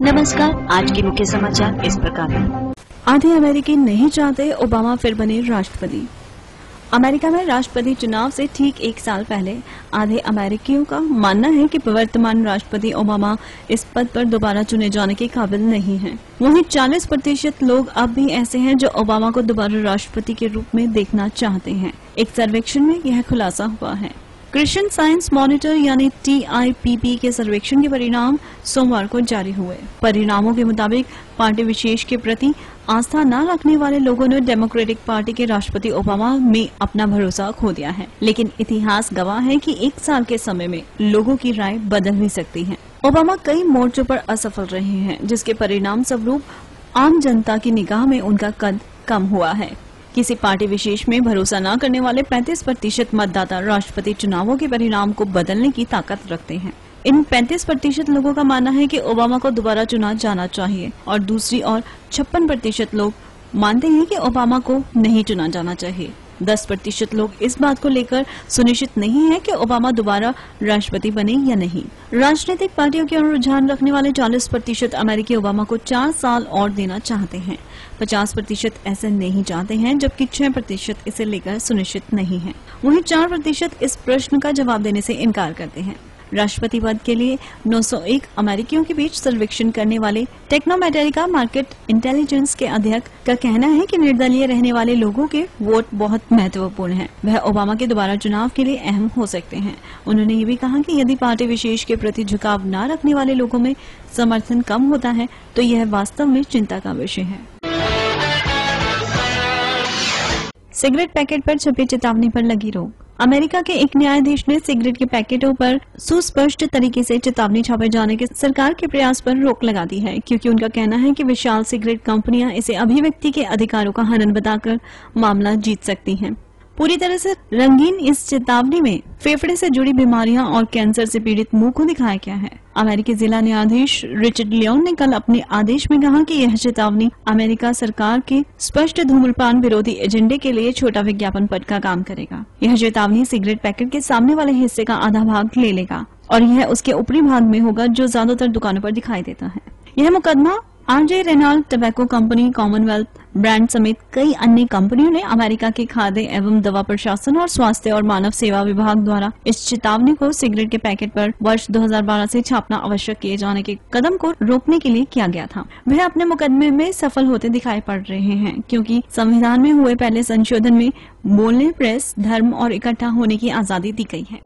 नमस्कार, आज के मुख्य समाचार इस प्रकार हैं। आधे अमेरिकी नहीं चाहते ओबामा फिर बने राष्ट्रपति। अमेरिका में राष्ट्रपति चुनाव से ठीक एक साल पहले आधे अमेरिकियों का मानना है कि वर्तमान राष्ट्रपति ओबामा इस पद पर दोबारा चुने जाने के काबिल नहीं हैं। वहीं 40% लोग अब भी ऐसे हैं जो ओबामा को दोबारा राष्ट्रपति के रूप में देखना चाहते हैं। एक सर्वेक्षण में यह खुलासा हुआ है। क्रिश्चियन साइंस मॉनिटर यानी TIPP के सर्वेक्षण के परिणाम सोमवार को जारी हुए। परिणामों के मुताबिक पार्टी विशेष के प्रति आस्था न रखने वाले लोगों ने डेमोक्रेटिक पार्टी के राष्ट्रपति ओबामा में अपना भरोसा खो दिया है, लेकिन इतिहास गवाह है कि एक साल के समय में लोगों की राय बदल भी सकती है। ओबामा कई मोर्चों पर असफल रहे हैं, जिसके परिणाम स्वरूप आम जनता की निगाह में उनका कद कम हुआ है। किसी पार्टी विशेष में भरोसा न करने वाले 35% मतदाता राष्ट्रपति चुनावों के परिणाम को बदलने की ताकत रखते हैं। इन 35% लोगों का मानना है कि ओबामा को दोबारा चुना जाना चाहिए और दूसरी ओर 56% लोग मानते हैं कि ओबामा को नहीं चुना जाना चाहिए। 10% लोग इस बात को लेकर सुनिश्चित नहीं है कि ओबामा दोबारा राष्ट्रपति बने या नहीं। राजनीतिक पार्टियों के रुझान रखने वाले 40% अमेरिकी ओबामा को 4 साल और देना चाहते हैं। 50% ऐसे नहीं चाहते हैं, जबकि 6% इसे लेकर सुनिश्चित नहीं है। वहीं 4% इस प्रश्न का जवाब देने से इनकार करते हैं। राष्ट्रपति पद के लिए 901 अमेरिकियों के बीच सर्वेक्षण करने वाले टेक्नोमेटेरिका मार्केट इंटेलिजेंस के अध्यक्ष का कहना है कि निर्दलीय रहने वाले लोगों के वोट बहुत महत्वपूर्ण हैं। वह ओबामा के दोबारा चुनाव के लिए अहम हो सकते हैं। उन्होंने ये भी कहा कि यदि पार्टी विशेष के प्रति झुकाव न रखने वाले लोगों में समर्थन कम होता है तो यह वास्तव में चिंता का विषय है। सिगरेट पैकेट पर छपी चेतावनी पर लगी रोक। अमेरिका के एक न्यायाधीश ने सिगरेट के पैकेटों पर सुस्पष्ट तरीके से चेतावनी छापे जाने के सरकार के प्रयास पर रोक लगा दी है, क्योंकि उनका कहना है कि विशाल सिगरेट कंपनियां इसे अभिव्यक्ति के अधिकारों का हनन बताकर मामला जीत सकती हैं। पूरी तरह से रंगीन इस चेतावनी में फेफड़े से जुड़ी बीमारियां और कैंसर से पीड़ित मुंह को दिखाया गया है। अमेरिकी जिला न्यायाधीश रिचर्ड लियोन ने कल अपने आदेश में कहा कि यह चेतावनी अमेरिका सरकार के स्पष्ट धूम्रपान विरोधी एजेंडे के लिए छोटा विज्ञापन पट का काम करेगा। यह चेतावनी सिगरेट पैकेट के सामने वाले हिस्से का आधा भाग ले लेगा और यह उसके ऊपरी भाग में होगा, जो ज्यादातर दुकानों पर दिखाई देता है। यह मुकदमा RJ Reynold tobacco company, Commonwealth brand समेत कई अन्य कंपनियों ने अमेरिका के खाद्य एवं दवा प्रशासन और स्वास्थ्य और मानव सेवा विभाग द्वारा इस चेतावनी को सिगरेट के पैकेट पर वर्ष 2012 से छापना आवश्यक किए जाने के कदम को रोकने के लिए किया गया था। वह अपने मुकदमे में सफल होते दिखाई पड़ रहे हैं, क्योंकि संविधान में हुए पहले संशोधन में बोलने, प्रेस, धर्म और इकट्ठा होने की आजादी दी गई है।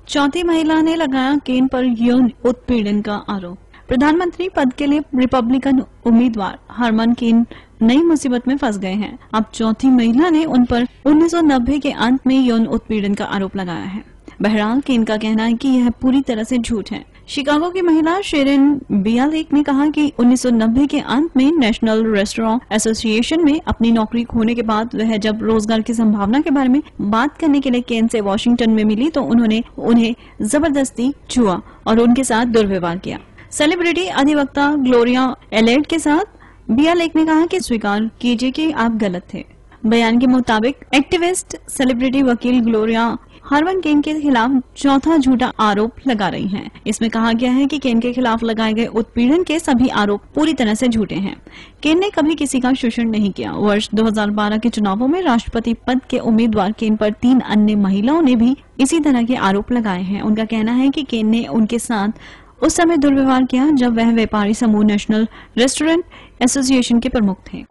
चौथी महिला ने लगाया केन पर यौन उत्पीड़न का आरोप। प्रधानमंत्री पद के लिए रिपब्लिकन उम्मीदवार हरमन केन नई मुसीबत में फंस गए हैं। अब चौथी महिला ने उन पर 1990 के अंत में यौन उत्पीड़न का आरोप लगाया है। बहरहाल केन का कहना है कि यह पूरी तरह से झूठ है। शिकागो की महिला शेरन बियालेक ने कहा कि 1990 के अंत में नेशनल रेस्टोरेंट एसोसिएशन में अपनी नौकरी खोने के बाद वह जब रोजगार की संभावना के बारे में बात करने के लिए केन से वॉशिंगटन में मिली तो उन्होंने उन्हें जबरदस्ती छुआ और उनके साथ दुर्व्यवहार किया। सेलिब्रिटी अधिवक्ता ग्लोरिया एलेट के साथ बियालेक ने कहा कि स्वीकार कीजिए कि आप गलत थे। बयान के मुताबिक एक्टिविस्ट सेलिब्रिटी वकील ग्लोरिया हरमन केन के खिलाफ चौथा झूठा आरोप लगा रही हैं। इसमें कहा गया है कि केन के खिलाफ लगाए गए उत्पीड़न के सभी आरोप पूरी तरह से झूठे हैं। केन ने कभी किसी का शोषण नहीं किया। वर्ष 2012 के चुनावों में राष्ट्रपति पद के उम्मीदवार केन पर 3 अन्य महिलाओं ने भी इसी तरह के आरोप लगाए हैं। उनका कहना है कि केन ने उनके साथ उस समय दुर्व्यवहार किया जब वह व्यापारी समूह नेशनल रेस्टोरेंट एसोसिएशन के प्रमुख थे।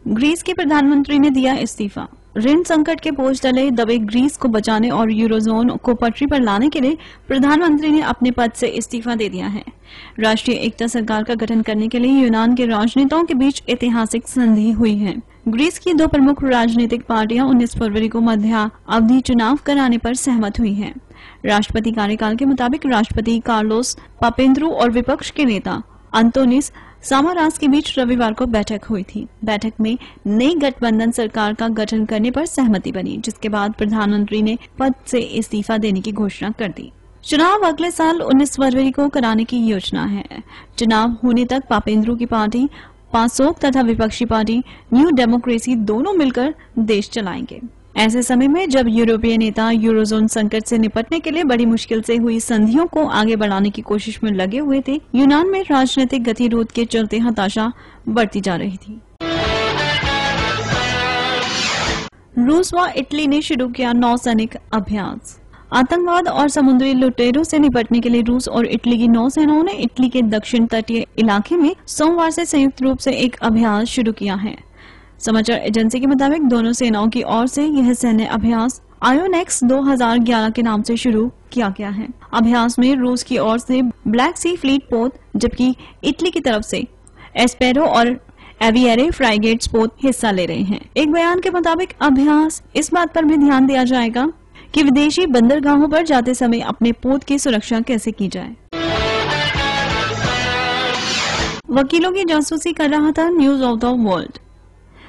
ग्रीस के प्रधानमंत्री ने दिया इस्तीफा। ऋण संकट के बोझ तले दबे ग्रीस को बचाने और यूरोजोन को पटरी पर लाने के लिए प्रधानमंत्री ने अपने पद से इस्तीफा दे दिया है। राष्ट्रीय एकता सरकार का गठन करने के लिए यूनान के राजनेताओं के बीच ऐतिहासिक संधि हुई है। ग्रीस की 2 प्रमुख राजनीतिक पार्टियां 19 फरवरी को मध्य अवधि चुनाव कराने पर सहमत हुई हैं। राष्ट्रपति कार्यकाल के मुताबिक राष्ट्रपति कार्लोस पापेंद्रू और विपक्ष के नेता अंतोनिस सामारास के बीच रविवार को बैठक हुई थी। बैठक में नई गठबंधन सरकार का गठन करने पर सहमति बनी, जिसके बाद प्रधानमंत्री ने पद से इस्तीफा देने की घोषणा कर दी। चुनाव अगले साल 19 फरवरी को कराने की योजना है। चुनाव होने तक पापेंद्रू की पार्टी पासोक तथा विपक्षी पार्टी न्यू डेमोक्रेसी दोनों मिलकर देश चलाएंगे। ऐसे समय में जब यूरोपीय नेता यूरोजोन संकट से निपटने के लिए बड़ी मुश्किल से हुई संधियों को आगे बढ़ाने की कोशिश में लगे हुए थे, यूनान में राजनीतिक गतिरोध के चलते हताशा बढ़ती जा रही थी। रूस व इटली ने शुरू किया नौसैनिक अभ्यास। आतंकवाद और समुद्री लुटेरों से निपटने के लिए रूस और इटली की नौसेनाओं ने इटली के दक्षिण तटीय इलाके में सोमवार से संयुक्त रूप से एक अभ्यास शुरू किया है। समाचार एजेंसी के मुताबिक दोनों सेनाओं की ओर से यह सैन्य अभ्यास आयोनेक्स 2011 के नाम से शुरू किया गया है। अभ्यास में रूस की ओर से ब्लैक सी फ्लीट पोत, जबकि इटली की तरफ से एस्पेरो और एविएरे फ्राइगेट्स पोत हिस्सा ले रहे हैं। एक बयान के मुताबिक अभ्यास इस बात पर भी ध्यान दिया जाएगा कि विदेशी बंदरगाहों पर जाते समय अपने पोत की सुरक्षा कैसे की जाए। वकीलों की जासूसी कर रहा था news of the world.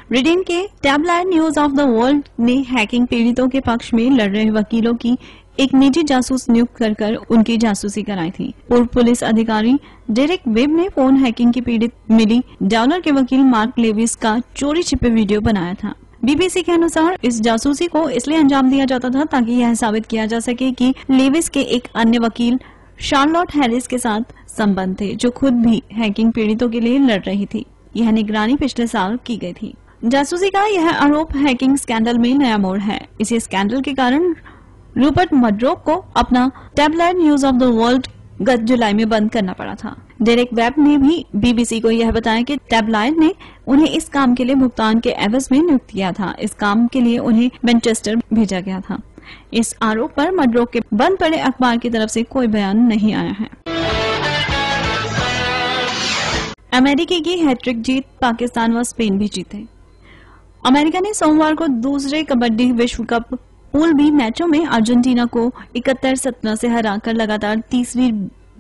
Britain के tabloid news of the world ने हैकिंग पीड़ितों के पक्ष में लड़ रहे वकीलों की एक निजी जासूस नियुक्त कर उनकी जासूसी कराई थी। पूर्व पुलिस अधिकारी डेरेक वेब ने फोन हैकिंग की पीड़ित मिली डॉलर के वकील मार्क लेविस का चोरी छिपे वीडियो बनाया था। बीबीसी के अनुसार इस जासूसी को इसलिए अंजाम दिया जाता था ताकि यह साबित किया जा सके कि लेविस के एक अन्य वकील शार्लोट हैरिस के साथ संबंध थे, जो खुद भी हैकिंग पीड़ितों के लिए लड़ रही थी। यह निगरानी पिछले साल की गई थी। जासूसी का यह आरोप हैकिंग स्कैंडल में नया मोड़ है। इसी स्कैंडल के कारण रूपर्ट मर्डोक को अपना tabloid news of the world गत जुलाई में बंद करना पड़ा था। डेरेक वेब ने भी बीबीसी को यह बताया कि टैबलॉइड ने उन्हें इस काम के लिए भुगतान के एवज में नियुक्त किया था। इस काम के लिए उन्हें मैनचेस्टर भेजा गया था। इस आरोप पर मर्डोक के बंद पड़े अखबार की तरफ से कोई बयान नहीं आया है। अमेरिकी की हैट्रिक जीत, पाकिस्तान व स्पेन भी जीते। अमेरिका ने सोमवार को दूसरे कबड्डी विश्व कप पूल बी मैचों में अर्जेंटीना को 71-17 से हराकर लगातार तीसरी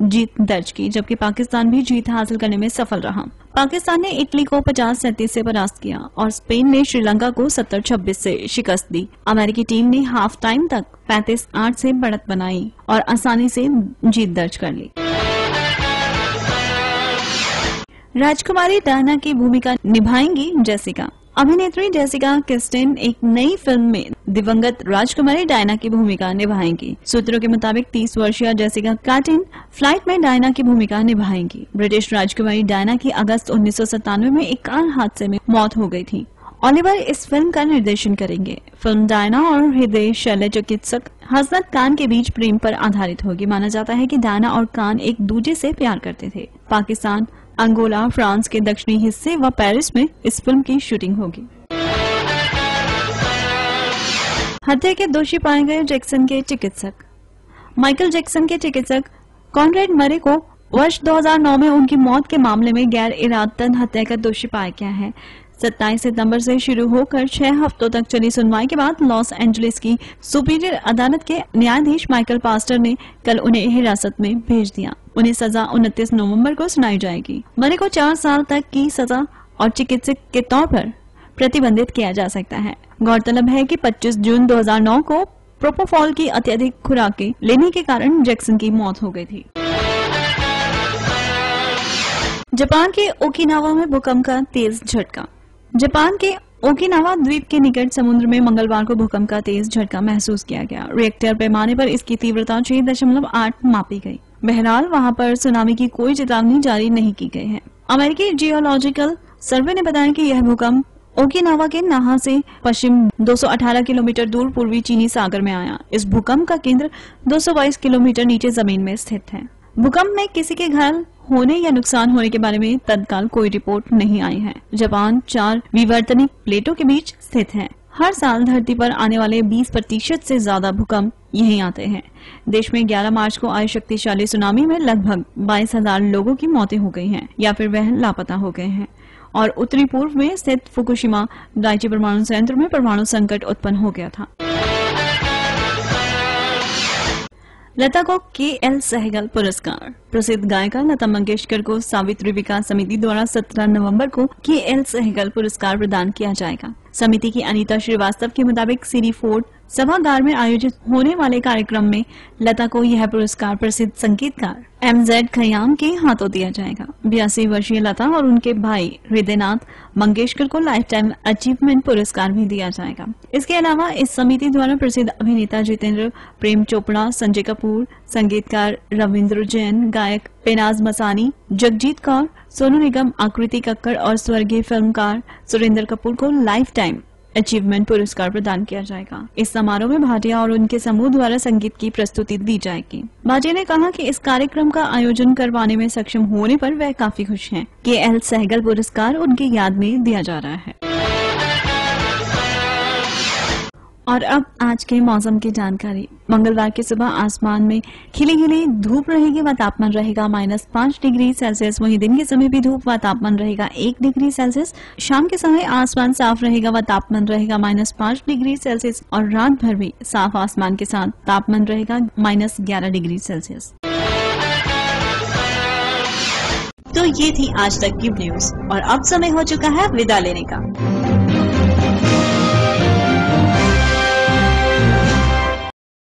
जीत दर्ज की, जबकि पाकिस्तान भी जीत हासिल करने में सफल रहा। पाकिस्तान ने इटली को 50-37 से परास्त किया और स्पेन ने श्रीलंका को 70-26 से शिकस्त दी। अमेरिकी टीम ने हाफ टाइम तक 35-8 से बढ़त बनाई और आसानी से जीत दर्ज कर ली। राजकुमारी डायना की भूमिका निभाएंगी जेसिका। अभिनेत्री जेसिका चेस्टेन एक नई फिल्म में दिवंगत राजकुमारी डायना की भूमिका निभाएंगी। सूत्रों के मुताबिक 30 वर्षीय जेसिका चेस्टेन फ्लाइट में डायना की भूमिका निभाएंगी। ब्रिटिश राजकुमारी डायना की अगस्त 1997 में एक कार हादसे में मौत हो गई थी। ओलिवर इस फिल्म का निर्देशन करेंगे। फिल्म डायना और हृदय शल्य चिकित्सक हसनत खान के बीच प्रेम पर आधारित होगी। माना जाता है कि डायना और खान एक दूसरे से प्यार करते थे। पाकिस्तान, अंगोला, फ्रांस के दक्षिणी हिस्से व पेरिस में इस फिल्म की शूटिंग होगी। हत्या के दोषी पाए गए जैक्सन के चिकित्सक। माइकल जैक्सन के चिकित्सक कॉनरेड मरे को वर्ष 2009 में उनकी मौत के मामले में गैर इरादतन हत्या का दोषी पाया गया है। 27 सितंबर से शुरू होकर 6 हफ्तों तक चली सुनवाई के बाद लॉस एंजलिस की सुपीरियर अदालत के न्यायाधीश माइकल पास्टर ने कल उन्हें हिरासत में भेज दिया। उन्हें सजा 29 नवंबर को सुनाई जाएगी। मरे को 4 साल तक की सजा और चिकित्सक के तौर पर प्रतिबंधित किया जा सकता है। गौरतलब है कि 25 जून 2009 को प्रोपोफॉल की अत्यधिक खुराकें लेने के कारण जैक्सन की मौत हो गई थी। जापान के ओकिनावा में भूकंप का तेज झटका। जापान के ओकिनावा द्वीप के निकट समुद्र में मंगलवार को भूकंप का तेज झटका महसूस किया गया। रिएक्टर पैमाने पर इसकी तीव्रता 6.8 मापी गई। बहरहाल वहां पर सुनामी की कोई चेतावनी जारी नहीं की गई है। अमेरिकी जियोलॉजिकल सर्वे ने बताया कि यह भूकंप ओकिनावा के नाहा से पश्चिम 218 किलोमीटर दूर पूर्वी चीनी सागर में आया। इस भूकंप का केंद्र 222 किलोमीटर नीचे जमीन में स्थित है। भूकंप में किसी के घायल होने या नुकसान होने के बारे में तत्काल कोई रिपोर्ट नहीं आई है। जापान 4 विवर्तनिक प्लेटों के बीच स्थित है। हर साल धरती पर आने वाले 20% से ज्यादा भूकंप यहीं आते हैं। देश में 11 मार्च को आई शक्तिशाली सुनामी में लगभग 22,000 लोगों की मौतें हो गई हैं या फिर वह लापता हो गए हैं और उत्तरी पूर्व में स्थित फुकुशिमा दाइची परमाणु संयंत्र में परमाणु संकट उत्पन्न हो गया था। लता को KL सहगल पुरस्कार। प्रसिद्ध गायिका लता मंगेशकर को सावित्री विकास समिति द्वारा 17 नवंबर को KL सहगल पुरस्कार प्रदान किया जाएगा। समिति की अनीता श्रीवास्तव के मुताबिक सिरी फोर्ड सभागार में आयोजित होने वाले कार्यक्रम में लता को यह पुरस्कार प्रसिद्ध संगीतकार MZ खयाम के हाथों दिया जाएगा। 82 वर्षीय लता और उनके भाई हृदयनाथ मंगेशकर को लाइफ टाइम अचीवमेंट पुरस्कार भी दिया जाएगा। इसके अलावा इस समिति द्वारा प्रसिद्ध अभिनेता जितेंद्र, प्रेम चोपड़ा, संजय कपूर, संगीतकार रविंद्र जैन, गायक पेनाज मसानी, जगजीत कौर, सोनू निगम, आकृति कक्कड़ और स्वर्गीय फिल्मकार सुरेंद्र कपूर को लाइफ टाइम अचीवमेंट पुरस्कार प्रदान किया जाएगा। इस समारोह में भाटिया और उनके समूह द्वारा संगीत की प्रस्तुति दी जाएगी। भाटिया ने कहा कि इस कार्यक्रम का आयोजन करवाने में सक्षम होने पर वह काफी खुश हैं। KL सहगल पुरस्कार उनकी याद में दिया जा रहा है। और अब आज के मौसम की जानकारी। मंगलवार की सुबह आसमान में खिली खिली धूप रहेगी व तापमान रहेगा -5 डिग्री सेल्सियस। वहीं दिन के समय भी धूप व तापमान रहेगा 1 डिग्री सेल्सियस। शाम के समय आसमान साफ रहेगा व तापमान रहेगा -5 डिग्री सेल्सियस और रात भर भी साफ आसमान के साथ तापमान रहेगा -11 डिग्री सेल्सियस। तो ये थी आज तक की न्यूज और अब समय हो चुका है विदा लेने का।